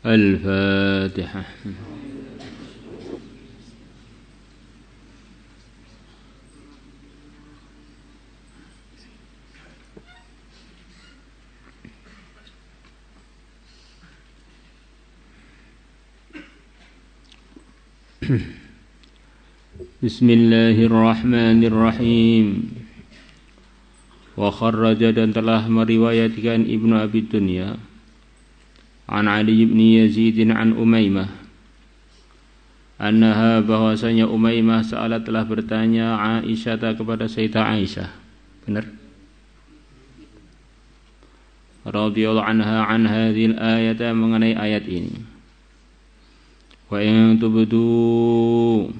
Al-Fatihah. Bismillahirrahmanirrahim. Wa kharraja, dan telah meriwayatkan Ibnu Abi Dunya an Ali bin Yazid an Umaymah annaha, bahwasanya Umaymah sa'alat, telah bertanya Aisyah kepada Sayyidah Aisyah, benar, radhiyallahu anha, an hadhil ayat, mengenai ayat ini. Wa in tubdu,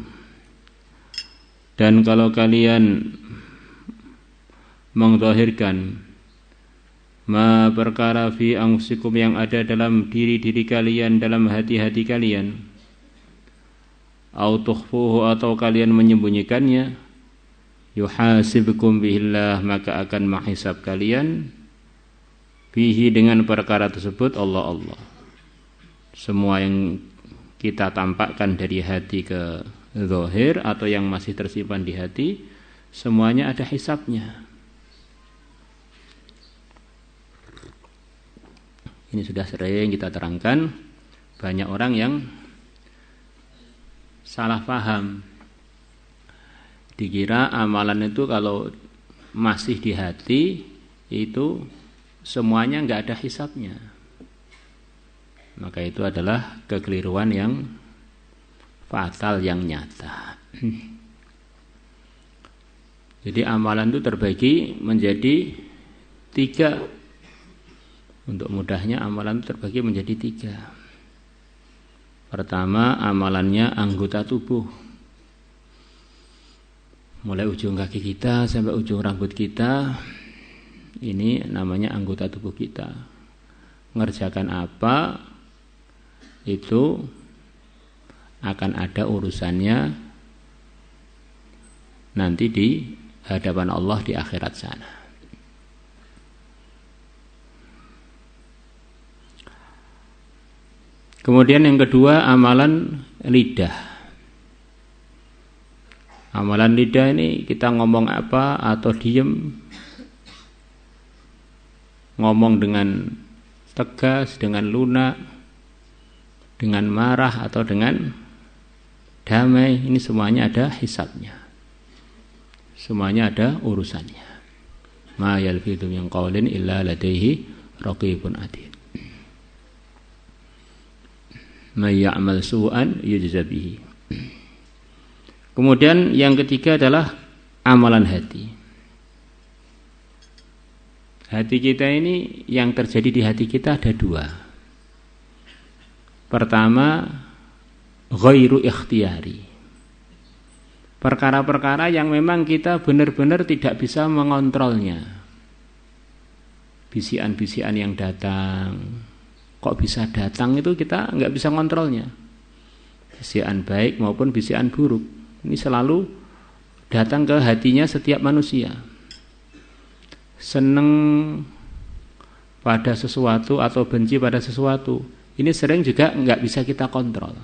dan kalau kalian mengzahirkan ma perkara fi anfusikum, yang ada dalam diri-diri kalian, dalam hati-hati kalian, au tukhfuhu, atau kalian menyembunyikannya, yuhasibkum bihillah, maka akan menghisab kalian bihi, dengan perkara tersebut, Allah. Semua yang kita tampakkan dari hati ke zahir atau yang masih tersimpan di hati, semuanya ada hisabnya. Ini sudah sering kita terangkan. Banyak orang yang salah paham, dikira amalan itu kalau masih di hati itu semuanya enggak ada hisabnya. Maka itu adalah kekeliruan yang fatal, yang nyata. Jadi amalan itu terbagi menjadi 3. Untuk mudahnya, amalan itu terbagi menjadi 3. Pertama, amalannya anggota tubuh, mulai ujung kaki kita sampai ujung rambut kita. Ini namanya anggota tubuh kita. Ngerjakan apa itu akan ada urusannya nanti di hadapan Allah di akhirat sana. Kemudian yang kedua, amalan lidah. Amalan lidah ini kita ngomong apa atau diem, ngomong dengan tegas, dengan lunak, dengan marah atau dengan damai, ini semuanya ada hisabnya. Semuanya ada urusannya. Ma yalfidhu min qawlin illa ladaihi raqibun atid. May ya'mal su'an yujza bihi. Kemudian yang ketiga adalah amalan hati. Hati kita ini, yang terjadi di hati kita ada 2. Pertama, ghairu ikhtiyari. Perkara-perkara yang memang kita benar-benar tidak bisa mengontrolnya. Bisikan-bisikan yang datang, kok bisa datang itu kita nggak bisa ngontrolnya. Bisikan baik maupun bisikan buruk, ini selalu datang ke hatinya setiap manusia. Seneng pada sesuatu atau benci pada sesuatu, ini sering juga nggak bisa kita kontrol.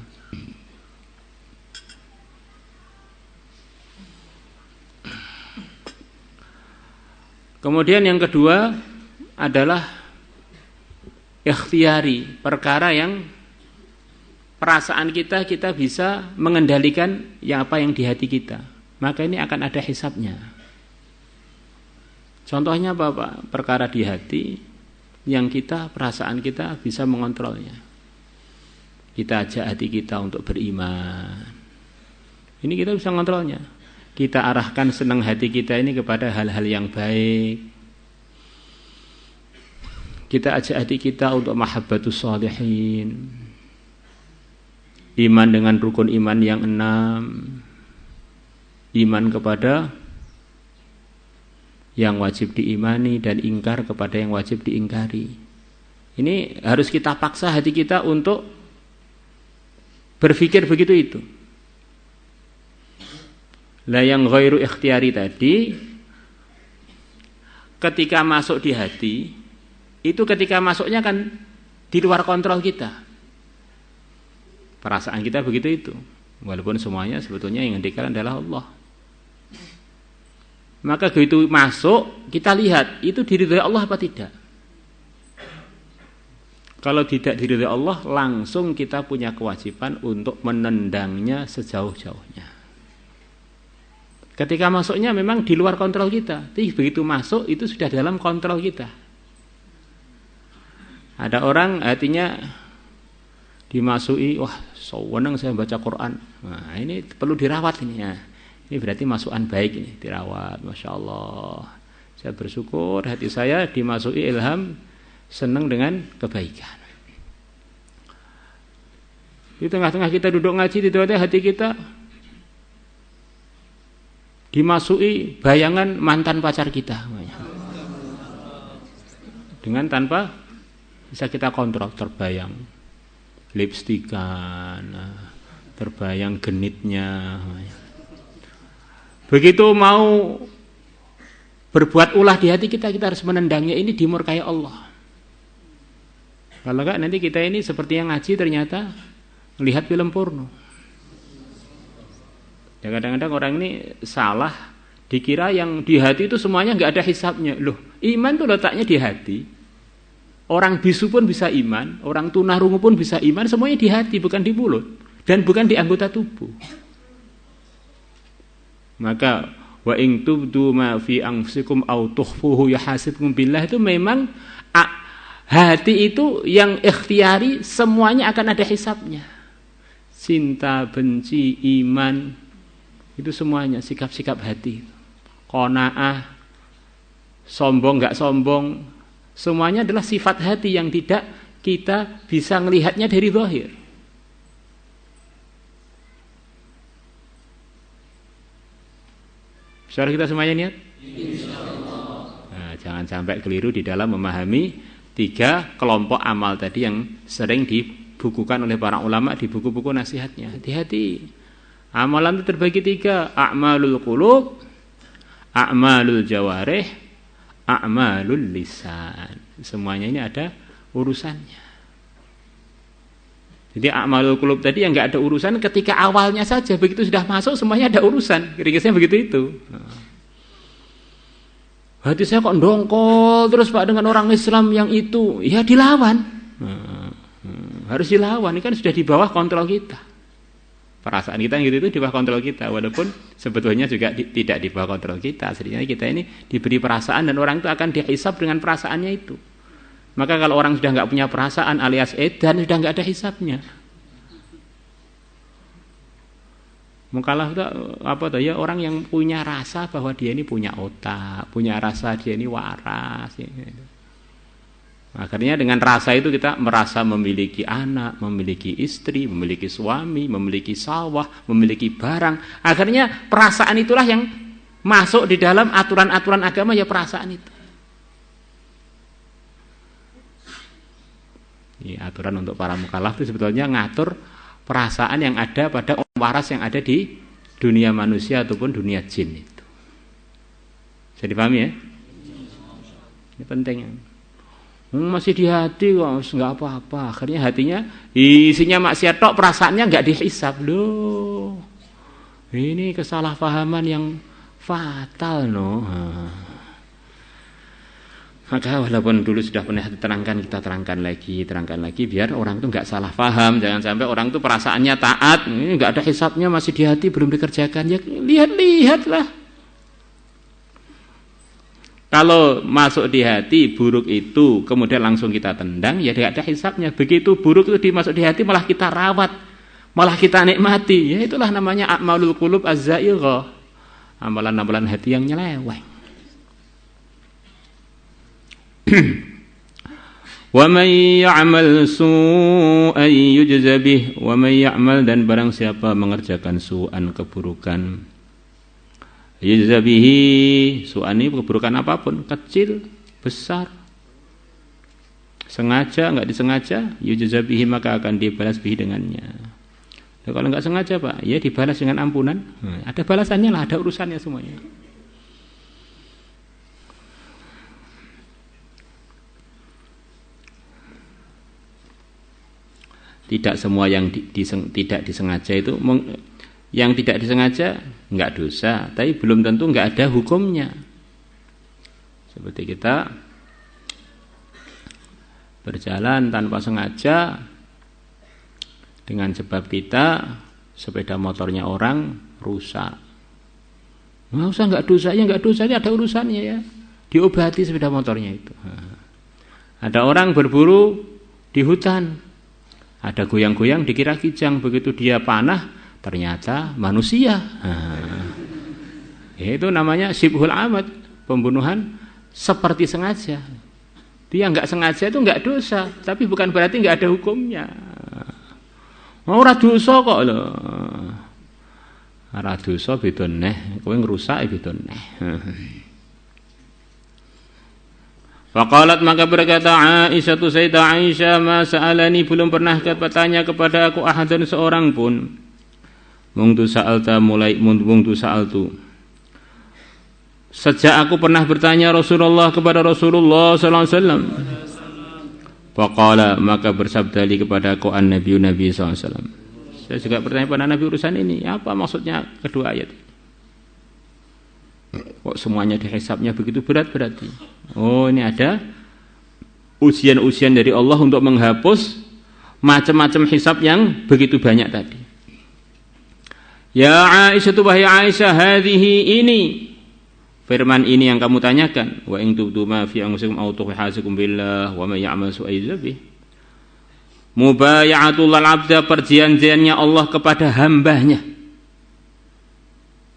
Kemudian yang kedua adalah ikhtiari, perkara yang perasaan kita bisa mengendalikan apa yang di hati kita. Maka ini akan ada hisabnya. Contohnya apa, Pak? Perkara di hati yang perasaan kita bisa mengontrolnya. Kita ajak hati kita untuk beriman. Ini kita bisa mengontrolnya. Kita arahkan senang hati kita ini kepada hal-hal yang baik. Kita ajak hati kita untuk mahabbatus shalihin, iman dengan rukun iman yang 6, iman kepada yang wajib diimani dan ingkar kepada yang wajib diingkari. Ini harus kita paksa hati kita untuk berpikir begitu itu. Lah yang ghairu ikhtiyari tadi, ketika masuk di hati, itu ketika masuknya kan di luar kontrol kita. Perasaan kita begitu itu. Walaupun semuanya sebetulnya yang ngendikan adalah Allah. Maka begitu masuk, kita lihat itu diridhoi Allah apa tidak. Kalau tidak diridhoi Allah, langsung kita punya kewajiban untuk menendangnya sejauh-jauhnya. Ketika masuknya memang di luar kontrol kita, tapi begitu masuk itu sudah dalam kontrol kita. Ada orang hatinya dimasuki, wah seneng saya baca Quran. Nah, ini perlu dirawat ini ya. Ini berarti masukan baik ini, dirawat. Masya Allah. Saya bersyukur hati saya dimasuki ilham senang dengan kebaikan. Di tengah-tengah kita duduk ngaji, di tengah hati kita dimasuki bayangan mantan pacar kita. Dengan tanpa bisa kita kontrol, terbayang lipstikan, terbayang genitnya. Begitu mau berbuat ulah di hati kita, kita harus menendangnya. Ini dimurkai Allah. Kalau enggak nanti kita ini seperti yang ngaji ternyata melihat film porno. Ya kadang-kadang orang ini salah, dikira yang di hati itu semuanya enggak ada hisabnya. Loh, iman itu letaknya di hati. Orang bisu pun bisa iman, orang tunarungu pun bisa iman, semuanya di hati, bukan di mulut dan bukan di anggota tubuh. Maka wa in tubdu ma fi anfusikum aw tukhfuhu yahasibkum billah, itu memang hati itu yang ikhtiari, semuanya akan ada hisabnya. Cinta, benci, iman, itu semuanya sikap-sikap hati. Qanaah, sombong enggak sombong, semuanya adalah sifat hati yang tidak kita bisa melihatnya dari zahir. Saudara kita semuanya niat? Insyaallah. Nah, jangan sampai keliru di dalam memahami 3 kelompok amal tadi yang sering dibukukan oleh para ulama di buku-buku nasihatnya. Hati-hati. Amalan itu terbagi 3, a'malul qulub, a'malul jawarih, a'malul lisan. Semuanya ini ada urusannya. Jadi a'malul qulub tadi yang enggak ada urusan ketika awalnya saja, begitu sudah masuk semuanya ada urusan. Kira-kira begitu itu. Hati saya kok dongkol terus Pak dengan orang Islam yang itu, ya dilawan. Harus dilawan, ini kan sudah di bawah kontrol kita. Perasaan kita yang gitu itu di bawah kontrol kita, walaupun sebetulnya juga tidak di bawah kontrol kita. Sebenarnya kita ini diberi perasaan dan orang itu akan dihisab dengan perasaannya itu. Maka kalau orang sudah nggak punya perasaan alias edan, sudah nggak ada hisabnya. Mukallaf itu apa tuh ya, orang yang punya rasa bahwa dia ini punya otak, punya rasa dia ini waras. Ya. Akhirnya dengan rasa itu kita merasa memiliki anak, memiliki istri, memiliki suami, memiliki sawah, memiliki barang. Akhirnya perasaan itulah yang masuk di dalam aturan-aturan agama, ya perasaan itu. Ya, aturan untuk para mukallaf itu sebetulnya ngatur perasaan yang ada pada orang waras yang ada di dunia manusia ataupun dunia jin itu. Bisa dipahami ya? Ini penting. Masih di hati kok nggak apa-apa. Akhirnya hatinya isinya maksiat tok, perasaannya nggak dihisab. Loh, ini kesalahpahaman yang fatal no. Maka walaupun dulu sudah pernah diterangkan, kita terangkan lagi biar orang itu nggak salah paham. Jangan sampai orang itu perasaannya taat, ini nggak ada hisabnya, masih di hati belum dikerjakan. Ya lihatlah. Kalau masuk di hati buruk itu kemudian langsung kita tendang, ya nggak ada hisabnya. Begitu buruk itu dimasuk di hati malah kita rawat, malah kita nikmati. Ya itulah namanya a'malul qulub az-za'ighah. Amalan-amalan hati yang nyeleweng. Wa may ya'mal su'an yujza bih, wa may ya'mal, dan barang siapa mengerjakan su'an, keburukan, yujza bihi, su'an ini keburukan apapun, kecil, besar, sengaja, enggak disengaja, yujza bihi, maka akan dibalas bihi dengannya. Nah, kalau enggak sengaja Pak, ya dibalas dengan ampunan. Ada balasannya lah, ada urusannya semuanya. Tidak semua yang tidak disengaja itu, yang tidak disengaja enggak dosa, tapi belum tentu enggak ada hukumnya. Seperti kita berjalan tanpa sengaja, dengan sebab kita sepeda motornya orang rusak. Nggak usah, enggak dosa, ya enggak dosa, ada urusannya ya. Diobati sepeda motornya itu. Ada orang berburu di hutan, ada goyang-goyang dikira kijang, begitu dia panah ternyata manusia. Itu namanya syibhul amad, pembunuhan seperti sengaja. Dia enggak sengaja itu enggak dosa, tapi bukan berarti enggak ada hukumnya. Ora dosa kok lho. Ora dosa beda neh, kowe ngrusak beda neh. Faqalat, maka berkata Aisyah, Sayyidah Aisyah, ma sa'alani, belum pernah bertanya kepada aku ahadun seorang pun. Mungtu sa'alta, mulai mungtu sa'altu. Sejak aku pernah bertanya Rasulullah kepada Rasulullah sallallahu alaihi wasallam. Faqala, maka bersabda li kepada aku an-nabi sallallahu alaihi wasallam. Saya juga bertanya pada Nabi urusan ini, apa maksudnya kedua ayat? Kok semuanya dihisabnya begitu berat berarti? Oh, ini ada ujian-ujian dari Allah untuk menghapus macam-macam hisab yang begitu banyak tadi. Ya Aisyah, wahai Aisyah, hadhihi, ini firman ini yang kamu tanyakan, wa in tubdu ma fi anfusikum aw tuhasikum billah wa may ya'mal su'ayza bih. Mubayatul abda, perjanjiannya Allah kepada hambanya.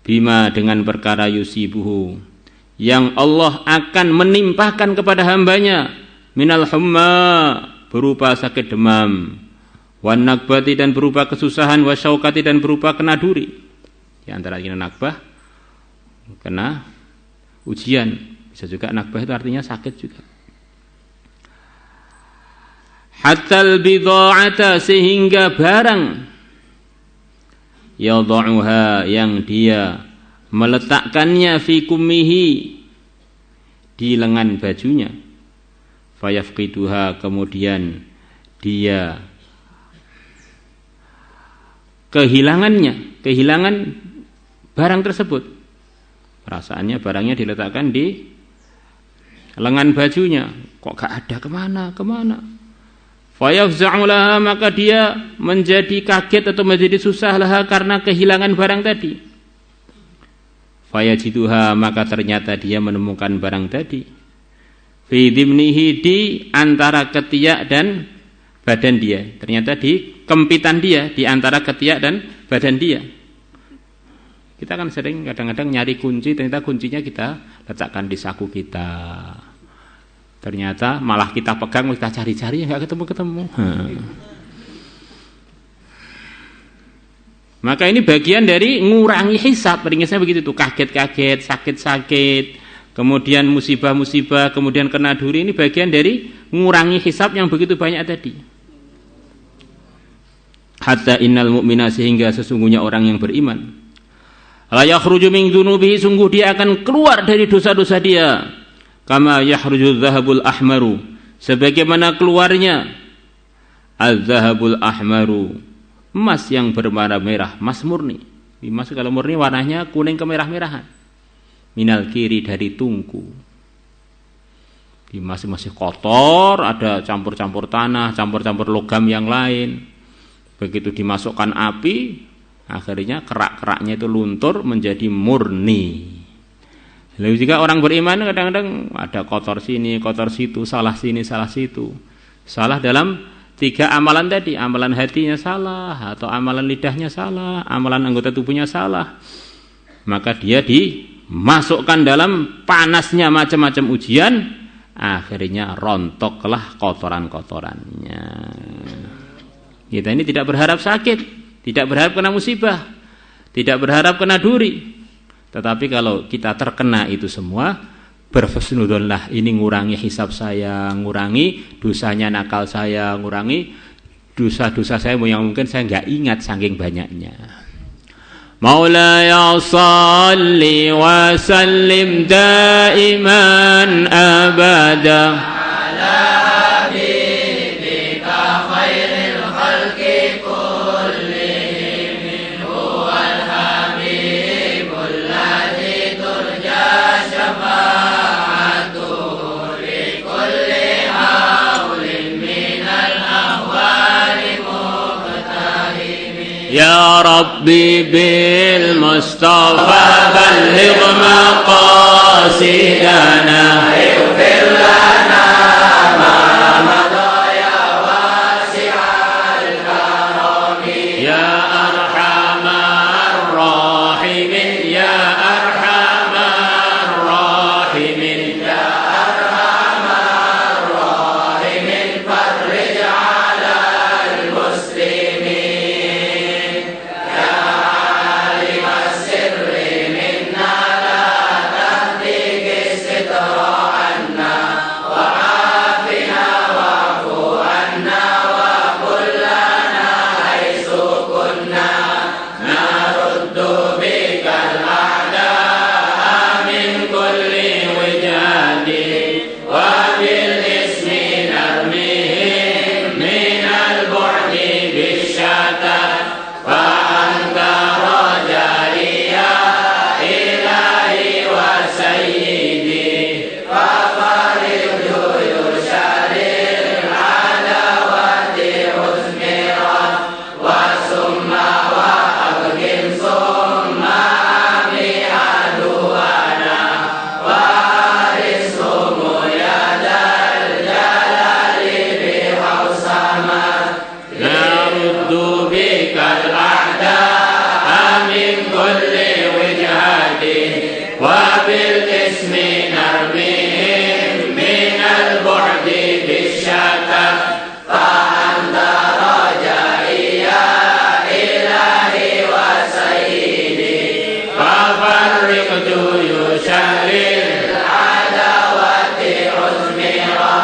Bima, dengan perkara yusibuhu, yang Allah akan menimpakan kepada hambanya, minal humma, berupa sakit demam, wan nakbati, dan berupa kesusahan, wasyaukati, dan berupa kena duri. Di antara kena nakbah, kena ujian, bisa juga nakbah itu artinya sakit juga. Hatal bidha'ata, sehingga barang yadha'uha, yang dia meletakkannya fi kummihi, di lengan bajunya, fayafqiduha, kemudian dia kehilangan barang tersebut. Perasaannya barangnya diletakkan di lengan bajunya, kok gak ada, kemana? Fayafza'u laha, maka dia menjadi kaget atau menjadi susah laha karena kehilangan barang tadi. Fayajiduha, maka ternyata dia menemukan barang tadi. Fi dhimnihi, di antara ketiak dan badan dia. Ternyata di kempitan dia, di antara ketiak dan badan dia. Kita kan sering kadang-kadang nyari kunci, ternyata kuncinya kita letakkan di saku kita. Ternyata malah kita pegang, kita cari-cari, nggak ketemu-ketemu. Maka ini bagian dari ngurangi hisab. Ringisnya begitu tuh, kaget-kaget, sakit-sakit, kemudian musibah-musibah, kemudian kena duri. Ini bagian dari ngurangi hisab yang begitu banyak tadi. Hatta innal mu'mina, sehingga sesungguhnya orang yang beriman, la yakhruju min dzunubihi, sungguh dia akan keluar dari dosa-dosa dia. Kama yakhruju dzahabul ahmaru, sebagaimana keluarnya az-dzahabul ahmaru, emas yang berwarna merah, emas murni. Emas kalau murni warnanya kuning kemerah-merahan. Minal kiri, dari tungku. Emas masih kotor, ada campur-campur tanah, campur-campur logam yang lain. Begitu dimasukkan api, akhirnya kerak-keraknya itu luntur menjadi murni. Lalu juga orang beriman kadang-kadang ada kotor sini, kotor situ, salah sini, salah situ. Salah dalam 3 amalan tadi, amalan hatinya salah, atau amalan lidahnya salah, amalan anggota tubuhnya salah. Maka dia dimasukkan dalam panasnya macam-macam ujian, akhirnya rontoklah kotoran-kotorannya. Kita ini tidak berharap sakit, tidak berharap kena musibah, tidak berharap kena duri. Tetapi kalau kita terkena itu semua, berhusnudzonlah, ini ngurangi hisab saya, ngurangi dosanya nakal saya, ngurangi dosa-dosa saya yang mungkin saya enggak ingat saking banyaknya. Maulaya salli wa sallim daiman abada ala habibika khairil khalqi يا ربي بالمصطفى بلغ مقاصدنا اغفر لنا ما مضى يا واسع الكرم يا أرحم الراحمين يا أرحم الراحمين يا أرحم الراحمين فرج على المسلمين يا عالم السر منا لا تهديك الستر عنا وعافنا واعف عنا وكلنا حيث كنا نرد بك الأعداء من كل وجهة وبالاسم نرميهم من البعد بالشتات فأنت رجائي يا إلهي وسيدي ففرج جيوش للعداوة عزمرا وثم وأبقم ثم أمي عدوانا وارثهم يا ذا الجلال بحوسما نرد بك الأعداء من كل وجهة وبالاسم نرميهم من البعد بالشتات فأنت رجائي يا إلهي وسيدي ففرق جيوش للعداوة عزمرا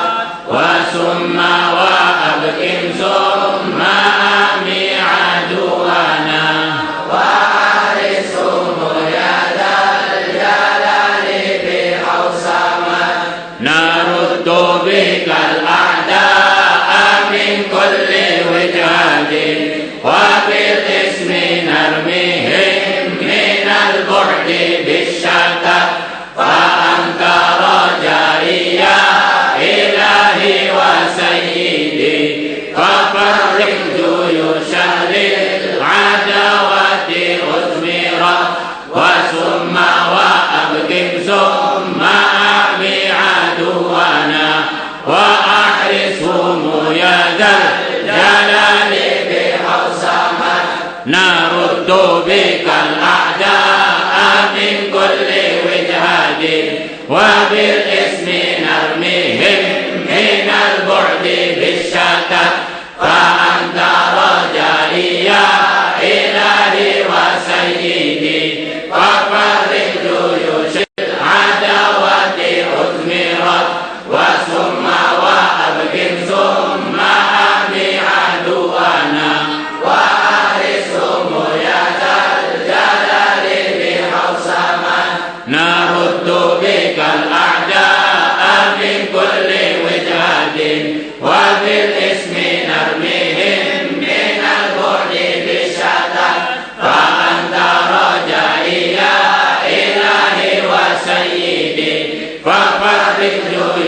وثم وأبقم ثم أمي عدوانا وارثهم يا ذا الجلال بحوسما نرد بك الأعداء من كل وجهة وبالاسم نرميهم من البعد بالشتات فأنت رجائي يا إلهي وسيدي ففرق جيوش للعداوة أثمرا وثم وأبقم ثم أعمي عدوانا وأحرسهم يا ذا الجلال بحوسما نرد بك الأعداء من كل وجهة وبالاسم نرميهم من البعد بالشتات فأنت رجائي يا إلهي وسيدي ففرق جيوش العداوة أثمرت وثم وأبقم ثم أمي عدوانا وأحرسهم يا ذا الجلال بحوسما نرد بك الأعداء من كل وجهة وبالاسم نرميهم من البعد بالشتات فأنت رجائي يا إلهي وسيدي ففرق جيوش